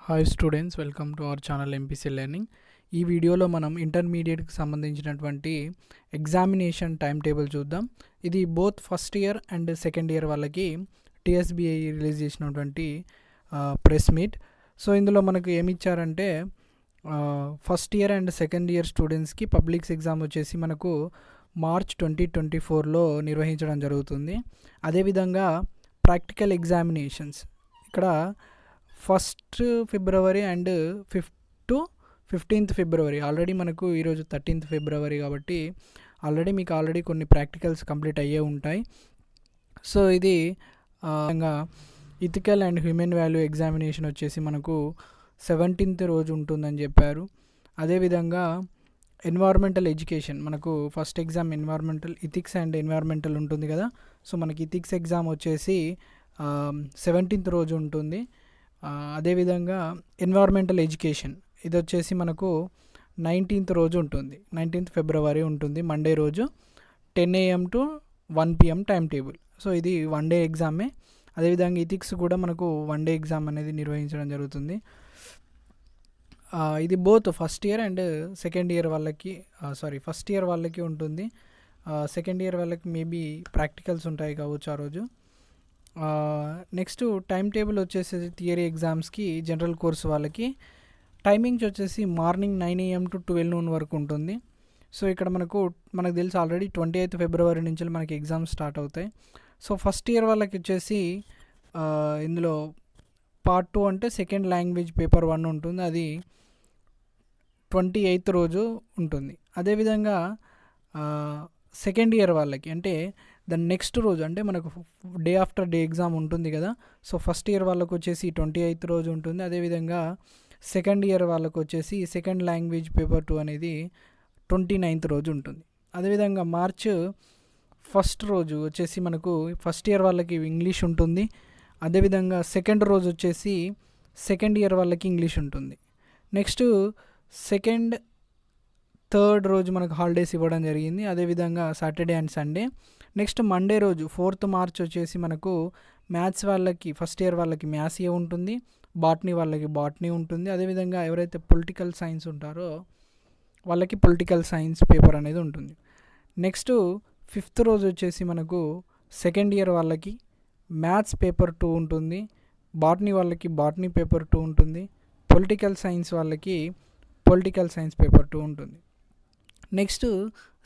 Hi students, welcome to our channel MPC learning. ఈ వీడియోలో మనం ఇంటర్మీడియట్కి సంబంధించినటువంటి ఎగ్జామినేషన్ టైం టేబుల్ చూద్దాం. ఇది both first year and second year వాళ్ళకి టీఎస్బీఐ రిలీజ్ చేసినటువంటి ప్రెస్ మీట్. సో ఇందులో మనకు ఏమి ఇచ్చారంటే first year and second year స్టూడెంట్స్కి పబ్లిక్స్ ఎగ్జామ్ వచ్చేసి మనకు మార్చ్ 2024లో నిర్వహించడం జరుగుతుంది. అదేవిధంగా ప్రాక్టికల్ ఎగ్జామినేషన్స్ ఇక్కడ 1st February and 5th to 15th February. Already మనకు ఈరోజు 13th ఫిబ్రవరి కాబట్టి ఆల్రెడీ కొన్ని ప్రాక్టికల్స్ కంప్లీట్ అయ్యే ఉంటాయి. సో ఇది ethical and human value examination వచ్చేసి మనకు 17th రోజు ఉంటుందని చెప్పారు. అదేవిధంగా ఎన్వైర్మెంటల్ ఎడ్యుకేషన్ మనకు first exam ethics and environmental ఉంటుంది కదా. సో మనకి ఇథిక్స్ ఎగ్జామ్ వచ్చేసి 17th రోజు ఉంటుంది. అదేవిధంగా ఎన్వైర్మెంటల్ ఎడ్యుకేషన్ ఇది వచ్చేసి మనకు 19th రోజు ఉంటుంది, 19th ఫిబ్రవరి ఉంటుంది, మండే రోజు 10 AM to 1 PM time table. So ఇది 1 డే ఎగ్జామే. అదేవిధంగా ఇథిక్స్ కూడా మనకు 1 డే ఎగ్జామ్ అనేది నిర్వహించడం జరుగుతుంది. ఇది both first year and second year వాళ్ళకి ఫస్ట్ ఇయర్ వాళ్ళకి ఉంటుంది. సెకండ్ ఇయర్ వాళ్ళకి మేబీ ప్రాక్టికల్స్ ఉంటాయి కావచ్చు ఆ రోజు. నెక్స్ట్ టైం టేబుల్ వచ్చేసి థియరీ ఎగ్జామ్స్కి జనరల్ కోర్స్ వాళ్ళకి టైమింగ్స్ వచ్చేసి మార్నింగ్ 9 AM to 12 noon వరకు ఉంటుంది. సో ఇక్కడ మనకు తెలుసు ఆల్రెడీ 28th ఫిబ్రవరి నుంచి మనకి ఎగ్జామ్స్ స్టార్ట్ అవుతాయి. సో ఫస్ట్ ఇయర్ వాళ్ళకి వచ్చేసి ఇందులో పార్ట్ 2 అంటే సెకండ్ లాంగ్వేజ్ పేపర్ 1 ఉంటుంది, అది 28th రోజు ఉంటుంది. అదేవిధంగా సెకండ్ ఇయర్ వాళ్ళకి అంటే దాని నెక్స్ట్ రోజు అంటే మనకు డే ఆఫ్టర్ డే ఎగ్జామ్ ఉంటుంది కదా. సో ఫస్ట్ ఇయర్ వాళ్ళకు వచ్చేసి 28th రోజు ఉంటుంది. అదేవిధంగా సెకండ్ ఇయర్ వాళ్ళకు వచ్చేసి సెకండ్ లాంగ్వేజ్ పేపర్ 2 అనేది 29th రోజు ఉంటుంది. అదేవిధంగా మార్చ్ 1st రోజు వచ్చేసి మనకు ఫస్ట్ ఇయర్ వాళ్ళకి ఇంగ్లీష్ ఉంటుంది. అదేవిధంగా సెకండ్ రోజు వచ్చేసి సెకండ్ ఇయర్ వాళ్ళకి ఇంగ్లీష్ ఉంటుంది. నెక్స్ట్ సెకండ్ థర్డ్ రోజు మనకు హాలిడేస్ ఇవ్వడం జరిగింది. అదేవిధంగా Saturday and Sunday. Next Monday రోజు 4th మార్చ్ వచ్చేసి మనకు మ్యాథ్స్ వాళ్ళకి ఫస్ట్ ఇయర్ వాళ్ళకి మ్యాథ్స్ ఉంటుంది, బాటనీ వాళ్ళకి బాటనీ ఉంటుంది. అదేవిధంగా ఎవరైతే పొలిటికల్ సైన్స్ ఉంటారో వాళ్ళకి పొలిటికల్ సైన్స్ పేపర్ అనేది ఉంటుంది. నెక్స్ట్ 5th రోజు వచ్చేసి మనకు సెకండ్ ఇయర్ వాళ్ళకి మ్యాథ్స్ పేపర్ 2 ఉంటుంది, బాటనీ వాళ్ళకి బాటనీ పేపర్ 2 ఉంటుంది, పొలిటికల్ సైన్స్ వాళ్ళకి పొలిటికల్ సైన్స్ పేపర్ 2 ఉంటుంది. నెక్స్ట్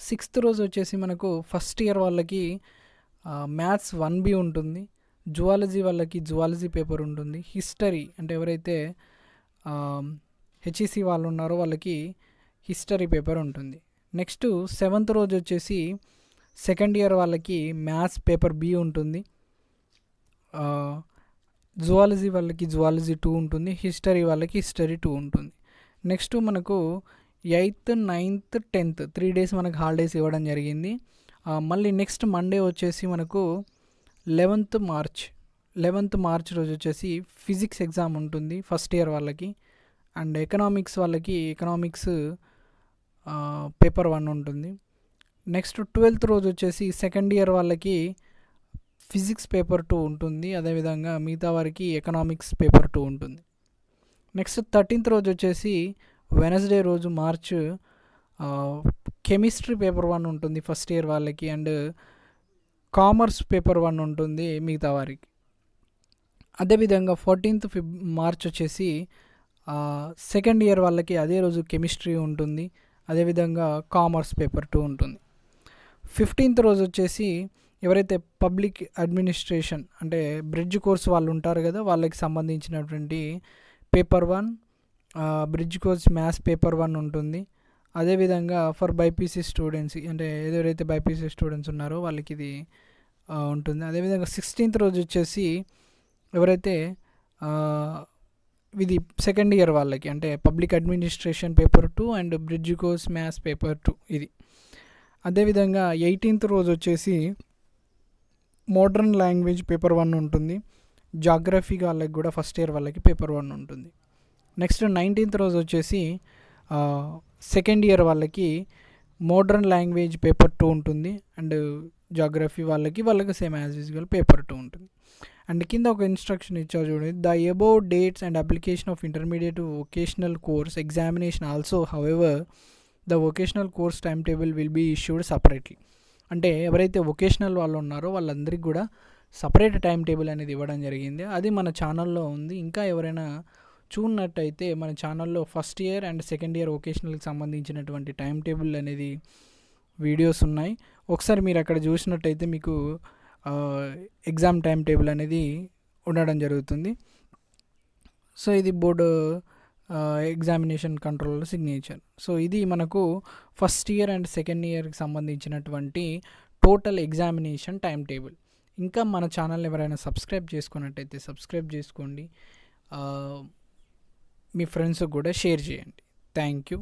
6th రోజు వచ్చేసి మనకు ఫస్ట్ ఇయర్ వాళ్ళకి మ్యాథ్స్ 1B ఉంటుంది, జువాలజీ వాళ్ళకి జువాలజీ పేపర్ ఉంటుంది, హిస్టరీ అంటే ఎవరైతే హెచ్ఈసి వాళ్ళు ఉన్నారో వాళ్ళకి హిస్టరీ పేపర్ ఉంటుంది. నెక్స్ట్ 7th రోజు వచ్చేసి సెకండ్ ఇయర్ వాళ్ళకి మ్యాథ్స్ పేపర్ B ఉంటుంది, జువాలజీ వాళ్ళకి జువాలజీ 2 ఉంటుంది, హిస్టరీ వాళ్ళకి హిస్టరీ 2 ఉంటుంది. నెక్స్ట్ మనకు 8th, 9th, 10th 3 days మనకు హాలిడేస్ ఇవ్వడం జరిగింది. మళ్ళీ నెక్స్ట్ మండే వచ్చేసి మనకు 11th మార్చ్ రోజు వచ్చేసి ఫిజిక్స్ ఎగ్జామ్ ఉంటుంది ఫస్ట్ ఇయర్ వాళ్ళకి. అండ్ ఎకనామిక్స్ వాళ్ళకి ఎకనామిక్స్ పేపర్ 1 ఉంటుంది. నెక్స్ట్ 12th రోజు వచ్చేసి సెకండ్ ఇయర్ వాళ్ళకి ఫిజిక్స్ పేపర్ 2 ఉంటుంది. అదేవిధంగా మిగతా వారికి ఎకనామిక్స్ పేపర్ 2 ఉంటుంది. నెక్స్ట్ 13th రోజు వచ్చేసి వెనస్డే రోజు మార్చ్ కెమిస్ట్రీ పేపర్ 1 ఉంటుంది ఫస్ట్ ఇయర్ వాళ్ళకి, అండ్ కామర్స్ పేపర్ 1 ఉంటుంది మిగతా వారికి. అదేవిధంగా 14th మార్చ్ వచ్చేసి సెకండ్ ఇయర్ వాళ్ళకి అదే రోజు కెమిస్ట్రీ ఉంటుంది, అదేవిధంగా కామర్స్ పేపర్ 2 ఉంటుంది. 15th రోజు వచ్చేసి ఎవరైతే పబ్లిక్ అడ్మినిస్ట్రేషన్ అంటే బ్రిడ్జ్ కోర్స్ వాళ్ళు ఉంటారు కదా వాళ్ళకి సంబంధించినటువంటి paper 1 bridge course maths paper 1 ఉంటుంది. అదేవిధంగా ఫర్ బైపీసీ స్టూడెంట్స్ అంటే ఎవరైతే బైపీసీ స్టూడెంట్స్ ఉన్నారో వాళ్ళకి ఇది ఉంటుంది. అదేవిధంగా 16th రోజు వచ్చేసి ఎవరైతే ఇది సెకండ్ ఇయర్ వాళ్ళకి అంటే public administration paper 2 and bridge course maths paper 2 ఇది. అదేవిధంగా 18th రోజు వచ్చేసి మోడర్న్ లాంగ్వేజ్ పేపర్ 1 ఉంటుంది, జాగ్రఫీ వాళ్ళకి కూడా ఫస్ట్ ఇయర్ వాళ్ళకి పేపర్ 1 ఉంటుంది. నెక్స్ట్ 19th రోజు వచ్చేసి సెకండ్ ఇయర్ వాళ్ళకి మోడర్న్ లాంగ్వేజ్ పేపర్ 2 ఉంటుంది, అండ్ జాగ్రఫీ వాళ్ళకి సేమ్ యాజ్ యూజువల్ పేపర్ 2 ఉంటుంది. అండ్ కింద ఒక ఇన్స్ట్రక్షన్ ఇచ్చారు చూడండి, the above dates and application of intermediate vocational course examination also however the vocational course time table will be issued separately. అంటే ఎవరైతే vocational వాళ్ళు ఉన్నారో వాళ్ళందరికీ కూడా సపరేట్ టైం టేబుల్ అనేది ఇవ్వడం జరిగింది. అది మన ఛానల్లో ఉంది. ఇంకా ఎవరైనా చూడనట్టయితే మన ఛానల్లో first year and second year వొకేషనల్కి సంబంధించినటువంటి టైం టేబుల్ అనేది వీడియోస్ ఉన్నాయి. ఒకసారి మీరు అక్కడ చూసినట్టయితే మీకు ఎగ్జామ్ టైం టేబుల్ అనేది ఉండడం జరుగుతుంది. సో ఇది board examination control signature. So ఇది మనకు ఫస్ట్ ఇయర్ అండ్ సెకండ్ ఇయర్కి సంబంధించినటువంటి టోటల్ ఎగ్జామినేషన్ టైం టేబుల్. ఇంకా మన ఛానల్ ఎవరైనా సబ్స్క్రైబ్ చేసుకున్నట్టయితే సబ్స్క్రైబ్ చేసుకోండి, మీ ఫ్రెండ్స్కి కూడా షేర్ చేయండి. Thank you.